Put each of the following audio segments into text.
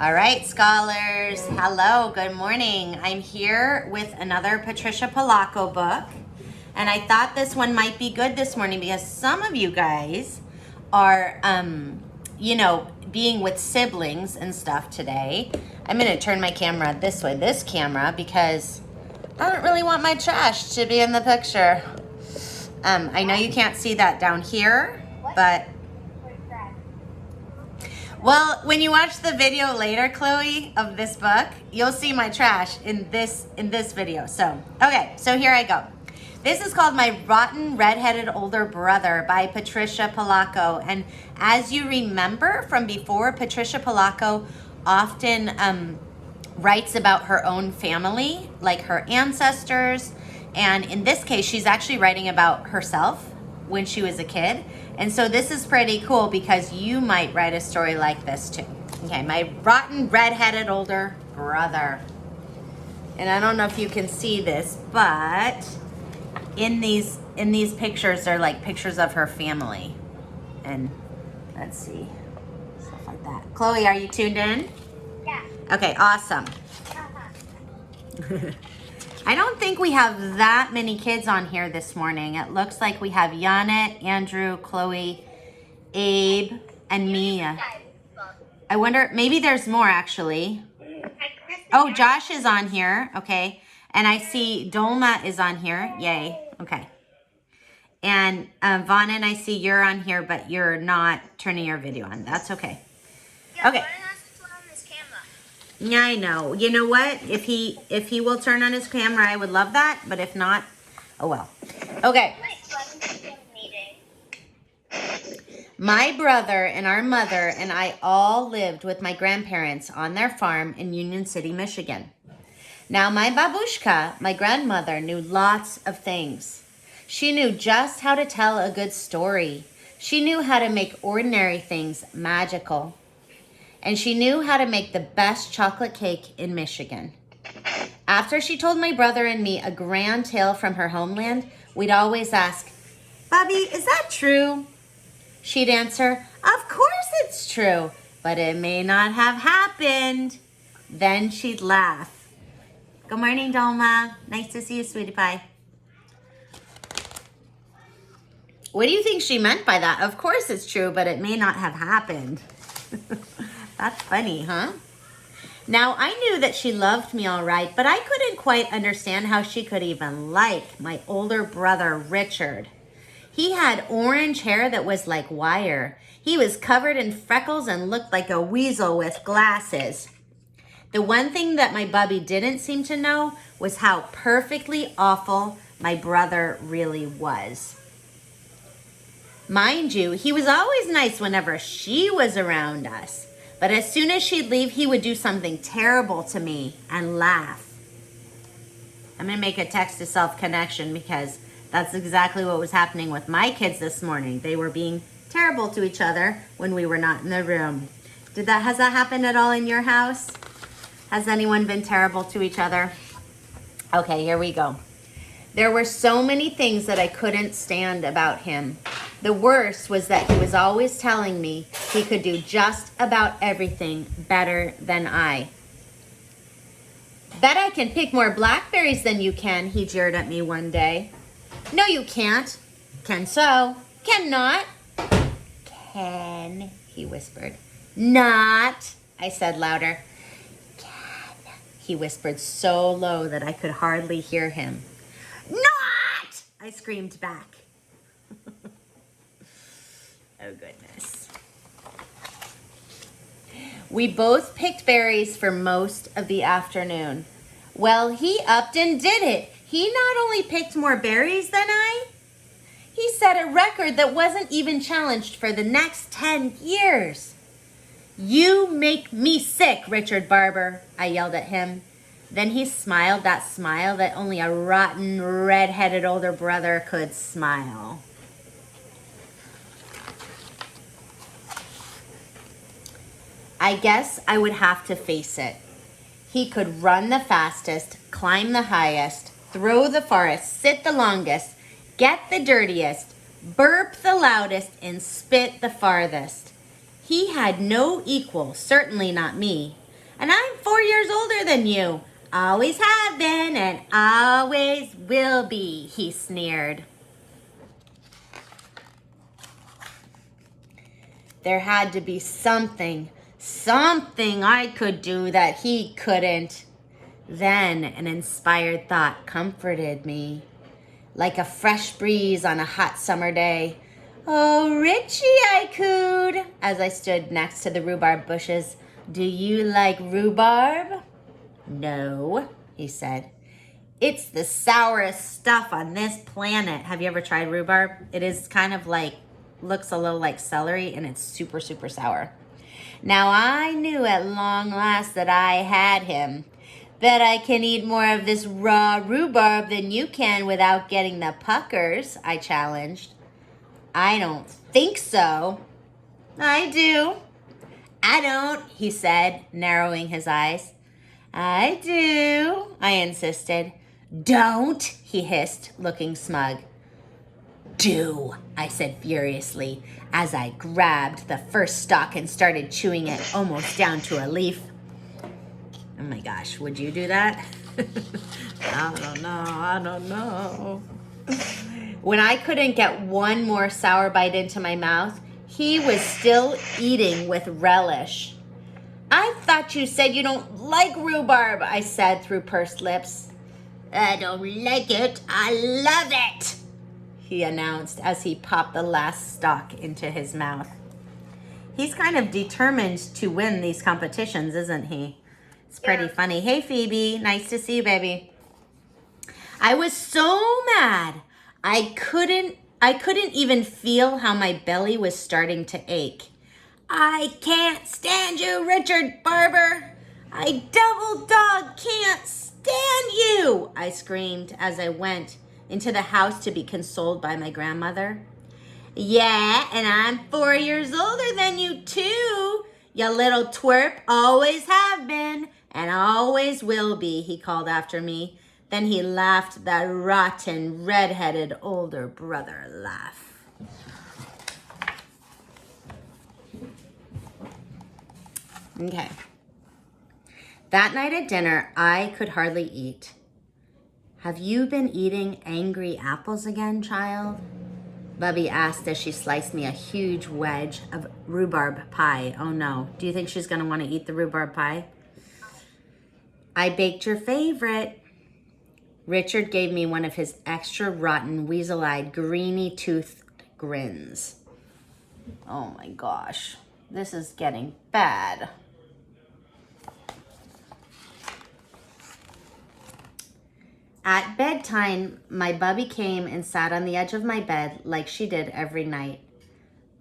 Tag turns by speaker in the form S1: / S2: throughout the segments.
S1: All right, scholars. Hello, good morning. I'm here with another Patricia Polacco book. And I thought this one might be good this morning because some of you guys are, being with siblings and stuff today. I'm going to turn my camera this way, this camera, because I don't really want my trash to be in the picture. I know you can't see that down here, but... Well, when you watch the video later, Chloe, of this book, you'll see my trash in this video. So, okay, so here I go. This is called My Rotten Redheaded Older Brother by Patricia Polacco. And as you remember from before, Patricia Polacco often writes about her own family, like her ancestors. And in this case, she's actually writing about herself when she was a kid. And so this is pretty cool because you might write a story like this too. Okay, my rotten redheaded older brother. And I don't know if you can see this, but in these pictures, they're like pictures of her family. And let's see, stuff like that. Chloe, are you tuned in?
S2: Yeah.
S1: Okay, awesome. I don't think we have that many kids on here this morning. It looks like we have Janet, Andrew, Chloe, Abe, and Mia. I wonder, maybe there's more actually. Oh, Josh is on here. Okay. And I see Dolma is on here. Yay. Okay. And Vaughn, and I see you're on here, but you're not turning your video on. That's okay. Okay. Yeah, I know. You know what? If he will turn on his camera, I would love that. But if not, oh well. Okay. My brother and our mother and I all lived with my grandparents on their farm in Union City, Michigan. Now, my babushka, my grandmother, knew lots of things. She knew just how to tell a good story. She knew how to make ordinary things magical. And she knew how to make the best chocolate cake in Michigan. After she told my brother and me a grand tale from her homeland, we'd always ask, "Bobby, is that true?" She'd answer, "Of course it's true, but it may not have happened." Then she'd laugh. Good morning, Dolma. Nice to see you, sweetie pie. What do you think she meant by that? Of course it's true, but it may not have happened. That's funny, huh? Now, I knew that she loved me all right, but I couldn't quite understand how she could even like my older brother, Richard. He had orange hair that was like wire. He was covered in freckles and looked like a weasel with glasses. The one thing that my bubby didn't seem to know was how perfectly awful my brother really was. Mind you, he was always nice whenever she was around us. But as soon as she'd leave, he would do something terrible to me and laugh. I'm going to make a text-to-self connection because that's exactly what was happening with my kids this morning. They were being terrible to each other when we were not in the room. Has that happened at all in your house? Has anyone been terrible to each other? Okay, here we go. There were so many things that I couldn't stand about him. The worst was that he was always telling me he could do just about everything better than I. "Bet I can pick more blackberries than you can," he jeered at me one day. "No, you can't." "Can so." "Can not." "Can," he whispered. "Not," I said louder. "Can," he whispered so low that I could hardly hear him. "Not!" I screamed back. Oh, goodness. We both picked berries for most of the afternoon. Well, he upped and did it. He not only picked more berries than I, he set a record that wasn't even challenged for the next 10 years. "You make me sick, Richard Barber," I yelled at him. Then he smiled that smile that only a rotten, red-headed older brother could smile. I guess I would have to face it. He could run the fastest, climb the highest, throw the farthest, sit the longest, get the dirtiest, burp the loudest, and spit the farthest. He had no equal, certainly not me. And I'm 4 years older than you. Always have been and always will be, he sneered. There had to be something I could do that he couldn't. Then an inspired thought comforted me. Like a fresh breeze on a hot summer day. Oh, Richie, I cooed, as I stood next to the rhubarb bushes. Do you like rhubarb? No, he said. It's the sourest stuff on this planet. Have you ever tried rhubarb? It is kind of like, looks a little like celery, and it's super, super sour. Now I knew at long last that I had him. Bet I can eat more of this raw rhubarb than you can without getting the puckers, I challenged. I don't think so. I do. I don't, he said, narrowing his eyes. I do, I insisted. Don't, he hissed, looking smug. Do, I said furiously, as I grabbed the first stalk and started chewing it almost down to a leaf. Oh my gosh, would you do that? I don't know. When I couldn't get one more sour bite into my mouth, he was still eating with relish. I thought you said you don't like rhubarb, I said through pursed lips. I don't like it, I love it, he announced as he popped the last stalk into his mouth. He's kind of determined to win these competitions, isn't he? It's pretty funny. Hey, Phoebe. Nice to see you, baby. I was so mad. I couldn't even feel how my belly was starting to ache. I can't stand you, Richard Barber. I double dog can't stand you, I screamed as I went into the house to be consoled by my grandmother. Yeah, and I'm 4 years older than you too. You little twerp, always have been and always will be, he called after me. Then he laughed that rotten, redheaded older brother laugh. Okay. That night at dinner, I could hardly eat. Have you been eating angry apples again, child? Bubby asked as she sliced me a huge wedge of rhubarb pie. Oh no, do you think she's gonna wanna eat the rhubarb pie? I baked your favorite. Richard gave me one of his extra rotten, weasel-eyed, greeny-toothed grins. Oh my gosh, this is getting bad. At bedtime, my bubby came and sat on the edge of my bed like she did every night.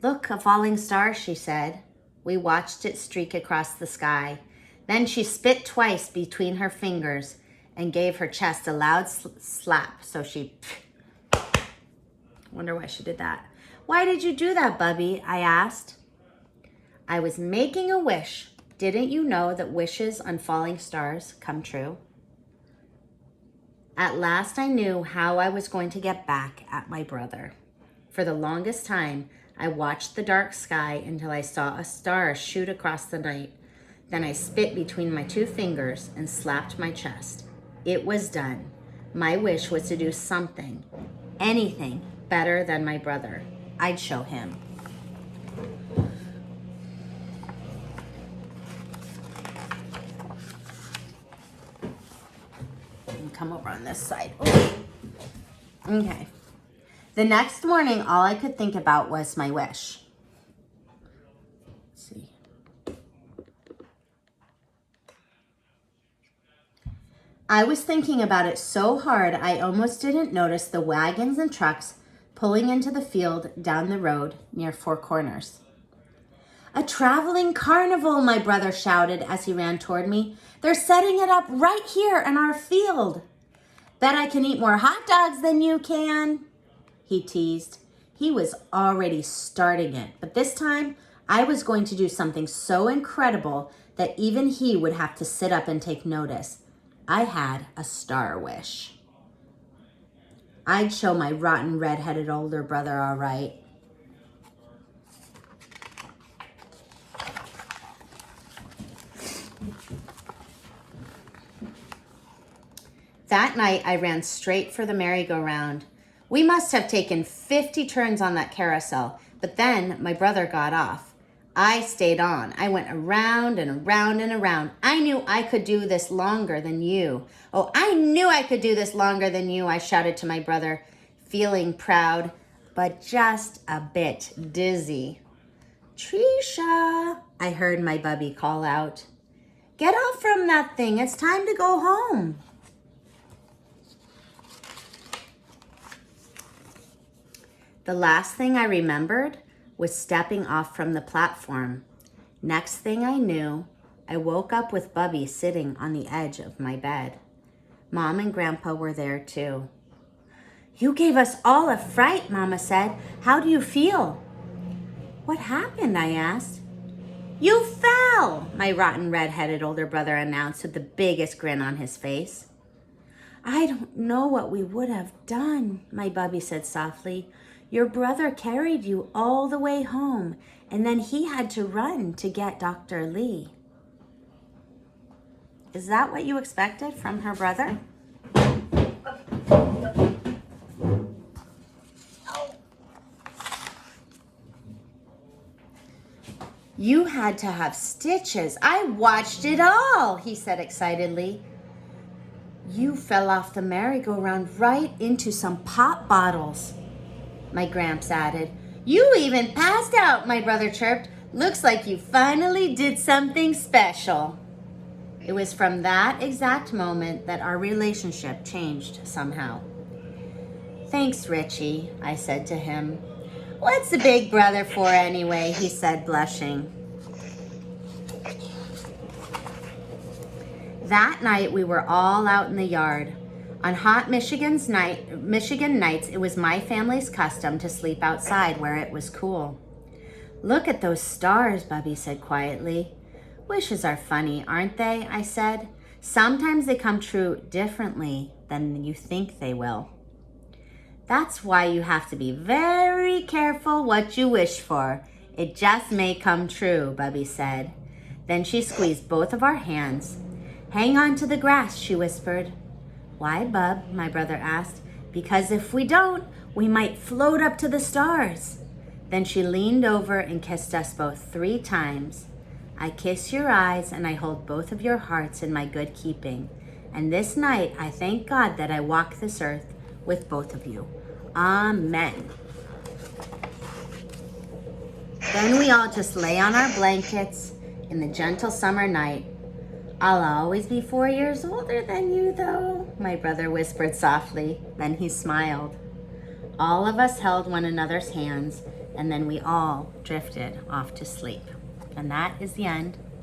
S1: Look, a falling star, she said. We watched it streak across the sky. Then she spit twice between her fingers and gave her chest a loud slap. So she... Wonder why she did that. Why did you do that, Bubby? I asked. I was making a wish. Didn't you know that wishes on falling stars come true? At last I knew how I was going to get back at my brother. For the longest time, I watched the dark sky until I saw a star shoot across the night. Then I spit between my two fingers and slapped my chest. It was done. My wish was to do something, anything better than my brother. I'd show him. Come over on this side. Oh. Okay. The next morning, all I could think about was my wish. Let's see. I was thinking about it so hard, I almost didn't notice the wagons and trucks pulling into the field down the road near Four Corners. A traveling carnival, my brother shouted as he ran toward me. They're setting it up right here in our field. Bet I can eat more hot dogs than you can, he teased. He was already starting it, but this time I was going to do something so incredible that even he would have to sit up and take notice. I had a star wish. I'd show my rotten, red-headed older brother all right. That night, I ran straight for the merry-go-round. We must have taken 50 turns on that carousel, but then my brother got off. I stayed on. I went around and around and around. I knew I could do this longer than you. Oh, I knew I could do this longer than you, I shouted to my brother, feeling proud, but just a bit dizzy. Patricia, I heard my bubby call out. Get off from that thing. It's time to go home. The last thing I remembered was stepping off from the platform. Next thing I knew, I woke up with Bubby sitting on the edge of my bed. Mom and Grandpa were there too. You gave us all a fright, Mama said. How do you feel? What happened? I asked. You fell, my rotten red-headed older brother announced with the biggest grin on his face. I don't know what we would have done, my Bubby said softly. Your brother carried you all the way home, and then he had to run to get Dr. Lee. Is that what you expected from her brother? You had to have stitches. I watched it all, he said excitedly. You fell off the merry-go-round right into some pop bottles, my Gramps added. You even passed out, my brother chirped. Looks like you finally did something special. It was from that exact moment that our relationship changed somehow. Thanks, Richie, I said to him. What's the big brother for anyway, he said, blushing. That night, we were all out in the yard. On hot Michigan nights, it was my family's custom to sleep outside where it was cool. Look at those stars, Bubby said quietly. Wishes are funny, aren't they? I said. Sometimes they come true differently than you think they will. That's why you have to be very careful what you wish for. It just may come true, Bubby said. Then she squeezed both of our hands. Hang on to the grass, she whispered. Why, Bub? My brother asked. Because if we don't, we might float up to the stars. Then she leaned over and kissed us both 3 times. I kiss your eyes and I hold both of your hearts in my good keeping. And this night, I thank God that I walk this earth with both of you. Amen. Then we all just lay on our blankets in the gentle summer night. I'll always be 4 years older than you, though, my brother whispered softly. Then he smiled. All of us held one another's hands, and then we all drifted off to sleep. And that is the end